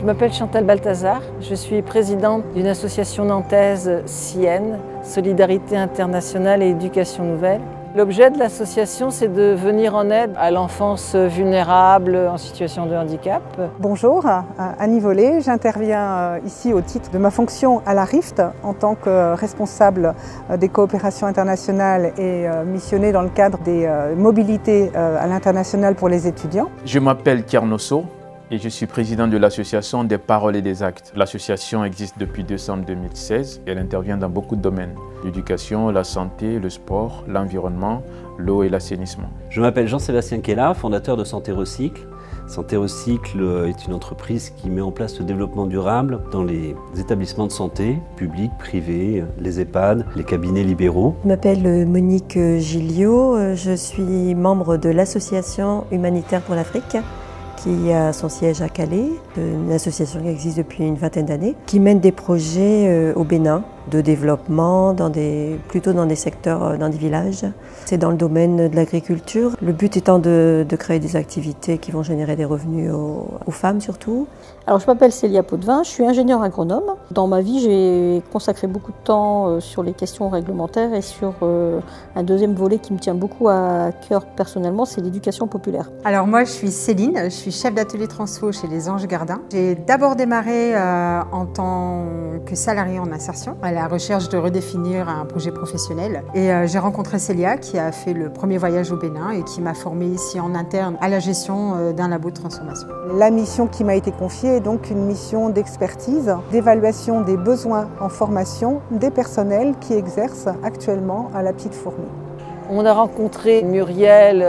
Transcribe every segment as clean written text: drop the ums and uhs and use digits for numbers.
m'appelle Chantal Balthazar, je suis présidente d'une association nantaise SIEN, Solidarité Internationale et Éducation Nouvelle. L'objet de l'association, c'est de venir en aide à l'enfance vulnérable en situation de handicap. Bonjour, Annie Vollet, j'interviens ici au titre de ma fonction à la RIFT en tant que responsable des coopérations internationales et missionnée dans le cadre des mobilités à l'international pour les étudiants. Je m'appelle Kiernosso et je suis président de l'association des paroles et des actes. L'association existe depuis décembre 2016 et elle intervient dans beaucoup de domaines. L'éducation, la santé, le sport, l'environnement, l'eau et l'assainissement. Je m'appelle Jean-Sébastien Kella, fondateur de Santé Recycle. Santé Recycle est une entreprise qui met en place le développement durable dans les établissements de santé, publics, privés, les EHPAD, les cabinets libéraux. Je m'appelle Monique Gilliot, je suis membre de l'Association humanitaire pour l'Afrique, qui a son siège à Calais, une association qui existe depuis une vingtaine d'années, qui mène des projets au Bénin de développement, plutôt dans des secteurs, dans des villages. C'est dans le domaine de l'agriculture. Le but étant de créer des activités qui vont générer des revenus aux femmes surtout. Alors je m'appelle Célia Potvin, je suis ingénieure agronome. Dans ma vie, j'ai consacré beaucoup de temps sur les questions réglementaires et sur un deuxième volet qui me tient beaucoup à cœur personnellement, c'est l'éducation populaire. Alors moi, je suis Céline, je suis chef d'atelier transfo chez les Anges Gardins. J'ai d'abord démarré en tant que salariée en insertion, à la recherche de redéfinir un projet professionnel. Et j'ai rencontré Célia qui a fait le premier voyage au Bénin et qui m'a formée ici en interne à la gestion d'un labo de transformation. La mission qui m'a été confiée est donc une mission d'expertise, d'évaluation des besoins en formation des personnels qui exercent actuellement à la Petite Fourmi. On a rencontré Muriel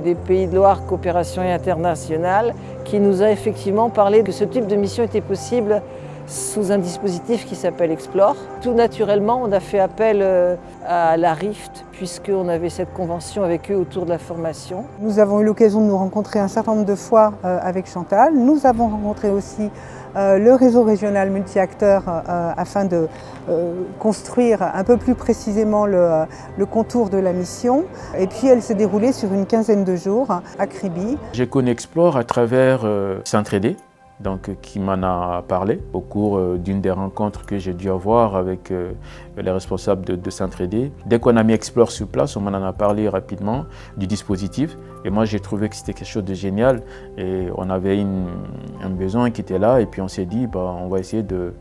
des Pays de Loire Coopération Internationale qui nous a effectivement parlé que ce type de mission était possible sous un dispositif qui s'appelle Explore. Tout naturellement, on a fait appel à la RIFT puisqu'on avait cette convention avec eux autour de la formation. Nous avons eu l'occasion de nous rencontrer un certain nombre de fois avec Chantal. Nous avons rencontré aussi le réseau régional multi-acteurs afin de construire un peu plus précisément le contour de la mission. Et puis elle s'est déroulée sur une quinzaine de jours à Kribi. J'ai connu Explore à travers S'entraider, qui m'en a parlé au cours d'une des rencontres que j'ai dû avoir avec les responsables de S'entraider. Dès qu'on a mis Explore sur place, on m'en a parlé rapidement du dispositif et moi j'ai trouvé que c'était quelque chose de génial et on avait un besoin qui était là et puis on s'est dit on va essayer de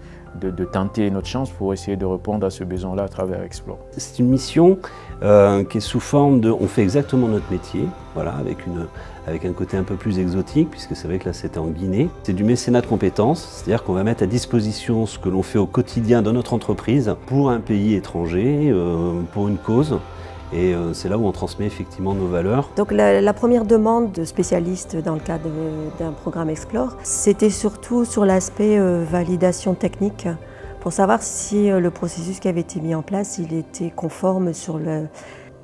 tenter notre chance pour essayer de répondre à ce besoin-là à travers Explore. C'est une mission qui est sous forme de... On fait exactement notre métier, voilà, avec un côté un peu plus exotique, puisque c'est vrai que là c'était en Guinée. C'est du mécénat de compétences, c'est-à-dire qu'on va mettre à disposition ce que l'on fait au quotidien dans notre entreprise pour un pays étranger, pour une cause. Et c'est là où on transmet effectivement nos valeurs. Donc la première demande de spécialistes dans le cadre d'un programme Explore, c'était surtout sur l'aspect validation technique, pour savoir si le processus qui avait été mis en place, il était conforme sur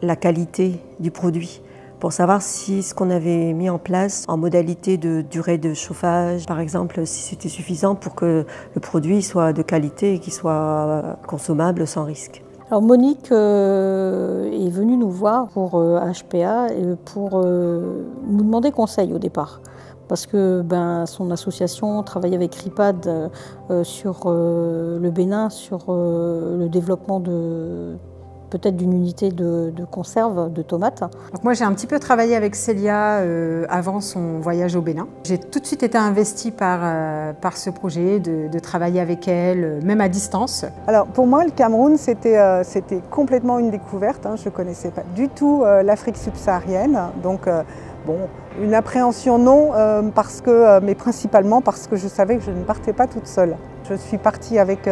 la qualité du produit. Pour savoir si ce qu'on avait mis en place en modalité de durée de chauffage, par exemple, si c'était suffisant pour que le produit soit de qualité et qu'il soit consommable sans risque. Alors Monique est venue nous voir pour HPA et pour nous demander conseil au départ. Parce que son association travaille avec RIPAD sur le Bénin, sur le développement peut-être d'une unité de conserve de tomates. Donc moi j'ai un petit peu travaillé avec Célia avant son voyage au Bénin. J'ai tout de suite été investie par ce projet, de travailler avec elle, même à distance. Alors pour moi le Cameroun c'était complètement une découverte, je ne connaissais pas du tout l'Afrique subsaharienne. Donc une appréhension non, mais principalement parce que je savais que je ne partais pas toute seule. Je suis partie avec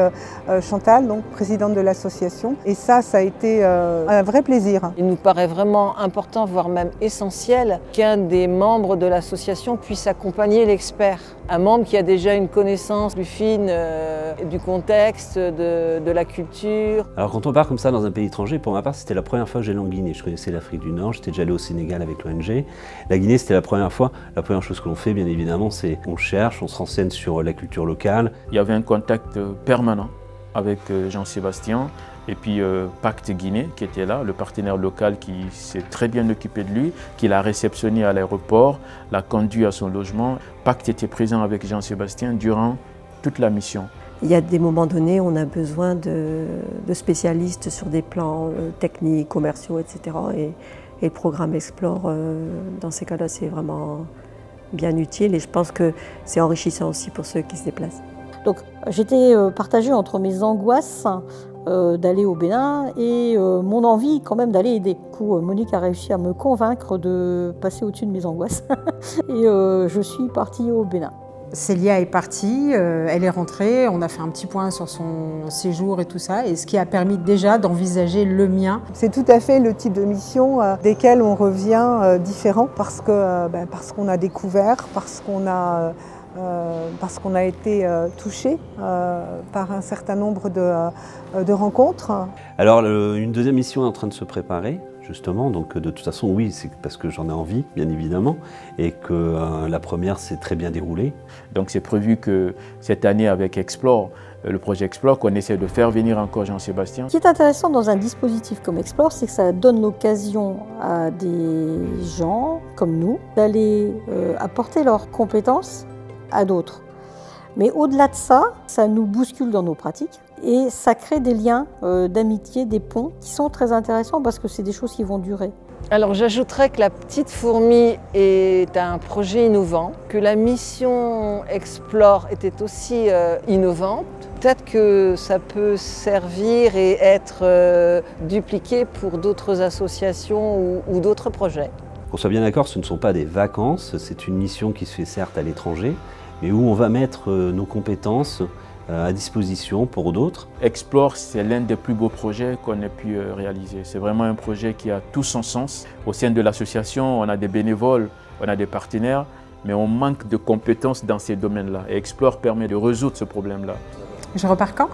Chantal, donc présidente de l'association, et ça a été un vrai plaisir. Il nous paraît vraiment important, voire même essentiel, qu'un des membres de l'association puisse accompagner l'expert. Un membre qui a déjà une connaissance plus fine du contexte, de la culture. Alors quand on part comme ça dans un pays étranger, pour ma part c'était la première fois que j'allais en Guinée. Je connaissais l'Afrique du Nord, j'étais déjà allé au Sénégal avec l'ONG. La Guinée c'était la première fois. La première chose que l'on fait bien évidemment c'est qu'on cherche, on se renseigne sur la culture locale. Il y avait un contact permanent avec Jean-Sébastien et puis Pacte Guinée qui était là, le partenaire local qui s'est très bien occupé de lui, qui l'a réceptionné à l'aéroport, l'a conduit à son logement. Pacte était présent avec Jean-Sébastien durant toute la mission. Il y a des moments donnés, on a besoin de spécialistes sur des plans techniques, commerciaux, etc. Et le programme Explore, dans ces cas-là, c'est vraiment bien utile et je pense que c'est enrichissant aussi pour ceux qui se déplacent. Donc j'étais partagée entre mes angoisses d'aller au Bénin et mon envie quand même d'aller aider. Du coup, Monique a réussi à me convaincre de passer au-dessus de mes angoisses et je suis partie au Bénin. Célia est partie, elle est rentrée, on a fait un petit point sur son séjour et tout ça, et ce qui a permis déjà d'envisager le mien. C'est tout à fait le type de mission desquelles on revient différent parce qu'on a découvert, parce qu'on a été touché par un certain nombre de rencontres. Alors une deuxième mission est en train de se préparer. Justement, donc de toute façon, oui, c'est parce que j'en ai envie, bien évidemment, et que la première s'est très bien déroulée. Donc c'est prévu que cette année avec Explore, le projet Explore, qu'on essaie de faire venir encore Jean-Sébastien. Ce qui est intéressant dans un dispositif comme Explore, c'est que ça donne l'occasion à des gens comme nous d'aller apporter leurs compétences à d'autres. Mais au-delà de ça, ça nous bouscule dans nos pratiques et ça crée des liens d'amitié, des ponts qui sont très intéressants parce que c'est des choses qui vont durer. Alors j'ajouterais que la Petite Fourmi est un projet innovant, que la mission Explore était aussi innovante. Peut-être que ça peut servir et être dupliqué pour d'autres associations ou d'autres projets. Qu'on soit bien d'accord, ce ne sont pas des vacances, c'est une mission qui se fait certes à l'étranger, mais où on va mettre nos compétences à disposition pour d'autres. Explore, c'est l'un des plus beaux projets qu'on ait pu réaliser. C'est vraiment un projet qui a tout son sens. Au sein de l'association, on a des bénévoles, on a des partenaires, mais on manque de compétences dans ces domaines-là. Et Explore permet de résoudre ce problème-là. Je repars quand ?